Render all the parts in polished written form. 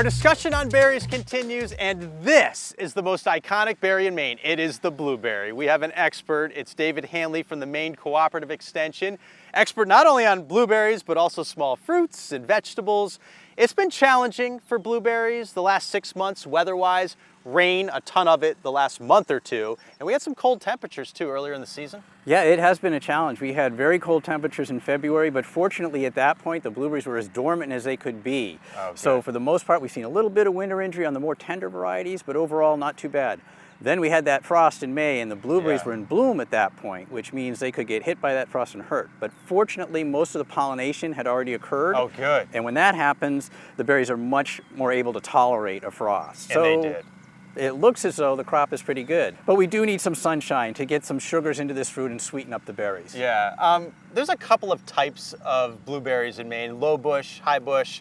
Our discussion on berries continues, and this is the most iconic berry in Maine. It is the blueberry. We have an expert. It's David Hanley from the Maine Cooperative Extension. Expert not only on blueberries, but also small fruits and vegetables. It's been challenging for blueberries the last 6 months weather-wise. Rain, a ton of it the last month or two. And we had some cold temperatures too earlier in the season. Yeah, it has been a challenge. We had very cold temperatures in February, but fortunately at that point, the blueberries were as dormant as they could be. Okay. So for the most part, we've seen a little bit of winter injury on the more tender varieties, but overall not too bad. Then we had that frost in May, and the blueberries were in bloom at that point, which means they could get hit by that frost and hurt. But fortunately, most of the pollination had already occurred. Oh, good. And when that happens, the berries are much more able to tolerate a frost. And they did. It looks as though the crop is pretty good, but we do need some sunshine to get some sugars into this fruit and sweeten up the berries. Yeah, there's a couple of types of blueberries in Maine, low bush, high bush.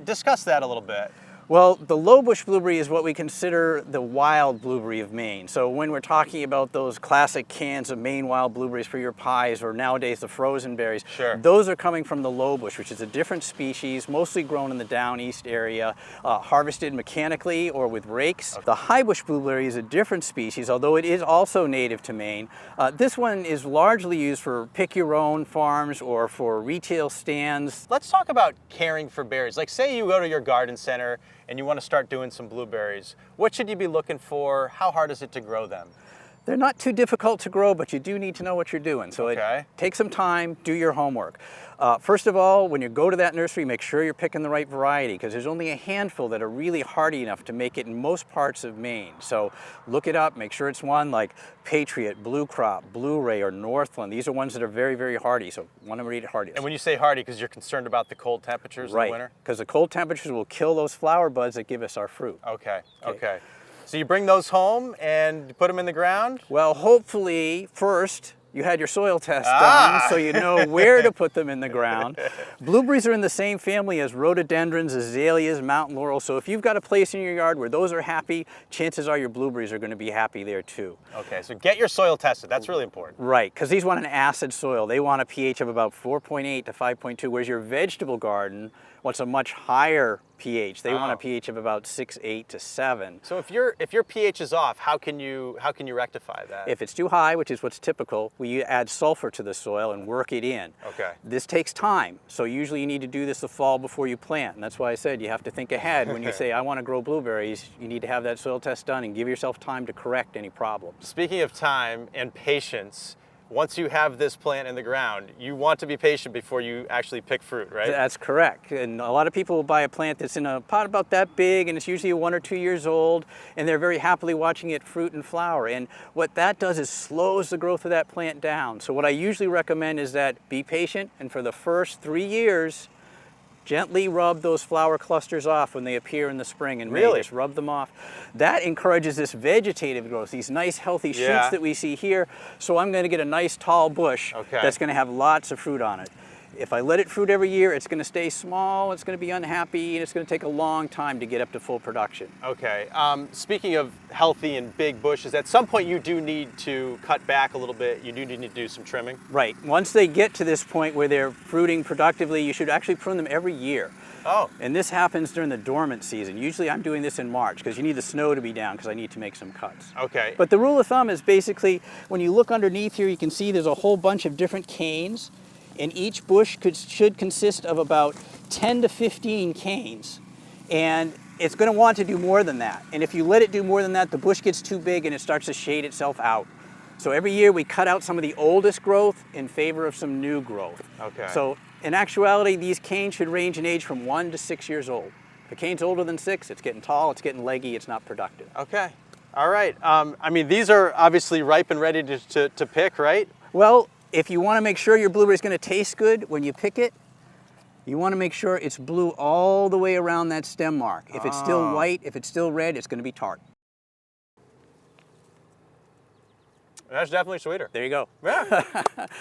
Discuss that a little bit. Well, the low bush blueberry is what we consider the wild blueberry of Maine. So when we're talking about those classic cans of Maine wild blueberries for your pies, or nowadays the frozen berries, sure, those are coming from the low bush, which is a different species, mostly grown in the down east area, harvested mechanically or with rakes. Okay. The high bush blueberry is a different species, although it is also native to Maine. This one is largely used for pick your own farms or for retail stands. Let's talk about caring for berries. Like say you go to your garden center and you want to start doing some blueberries. What should you be looking for? How hard is it to grow them? They're not too difficult to grow, but you do need to know what you're doing. So okay, take some time, do your homework. First of all, when you go to that nursery, make sure you're picking the right variety, because there's only a handful that are really hardy enough to make it in most parts of Maine. So look it up, make sure it's one like Patriot, Blue Crop, Blue Ray, or Northland. These are ones that are very, very hardy, so want to read it hardiest. And when you say hardy, because you're concerned about the cold temperatures in the winter? Because the cold temperatures will kill those flower buds that give us our fruit. Okay. So you bring those home and put them in the ground? Well, hopefully, first, you had your soil test done, so you know where to put them in the ground. Blueberries are in the same family as rhododendrons, azaleas, mountain laurel, so if you've got a place in your yard where those are happy, chances are your blueberries are going to be happy there too. Okay, so get your soil tested. That's really important. Right, because these want an acid soil. They want a pH of about 4.8 to 5.2, whereas your vegetable garden wants a much higher pH. They want a pH of about 6.8 to 7. So if your pH is off, how can you rectify that? If it's too high, which is what's typical, we add sulfur to the soil and work it in. Okay. This takes time, so usually you need to do this the fall before you plant, and that's why I said you have to think ahead. When you say, I want to grow blueberries, you need to have that soil test done and give yourself time to correct any problems. Speaking of time and patience, once you have this plant in the ground, you want to be patient before you actually pick fruit, right? That's correct. And a lot of people will buy a plant that's in a pot about that big, and it's usually 1 or 2 years old, and they're very happily watching it fruit and flower. And what that does is slows the growth of that plant down. So what I usually recommend is that be patient, and for the first 3 years, gently rub those flower clusters off when they appear in the spring and May. Really? Just rub them off. That encourages this vegetative growth, these nice healthy shoots that we see here. So I'm going to get a nice tall bush that's going to have lots of fruit on it. If I let it fruit every year, it's going to stay small, it's going to be unhappy, and it's going to take a long time to get up to full production. Okay. Speaking of healthy and big bushes, at some point you do need to cut back a little bit. You do need to do some trimming. Right. Once they get to this point where they're fruiting productively, you should actually prune them every year. Oh. And this happens during the dormant season. Usually I'm doing this in March because you need the snow to be down because I need to make some cuts. Okay. But the rule of thumb is basically when you look underneath here, you can see there's a whole bunch of different canes. And each bush should consist of about 10 to 15 canes. And it's going to want to do more than that. And if you let it do more than that, the bush gets too big and it starts to shade itself out. So every year we cut out some of the oldest growth in favor of some new growth. Okay. So in actuality, these canes should range in age from 1 to 6 years old. If a cane's older than 6, it's getting tall, it's getting leggy, it's not productive. Okay. All right. I mean, these are obviously ripe and ready to pick, right? Well, if you want to make sure your blueberry is going to taste good when you pick it, you want to make sure it's blue all the way around that stem mark. If it's still white, if it's still red, it's going to be tart. That's definitely sweeter. There you go. Yeah.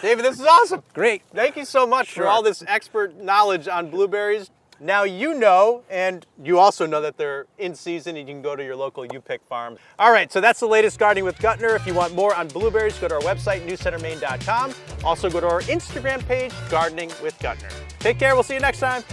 David, this is awesome. Great. Thank you so much for all this expert knowledge on blueberries. Now you know, and you also know that they're in season and you can go to your local U-Pick farm. All right, so that's the latest Gardening with Gutner. If you want more on blueberries, go to our website, newscentermaine.com. Also go to our Instagram page, Gardening with Gutner. Take care, we'll see you next time.